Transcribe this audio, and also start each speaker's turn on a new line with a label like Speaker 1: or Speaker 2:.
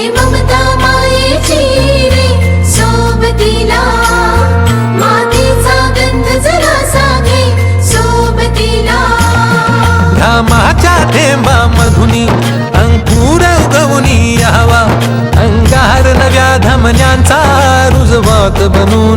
Speaker 1: ममता मायेची रे सोबतीला, मातीचा गंध जरासा घे सोबतीला.
Speaker 2: घामाच्या थेंबा मधुनी अंकुर उगवूनी यावा, अंगार नव्या धमन्यांचा रुजवात बनून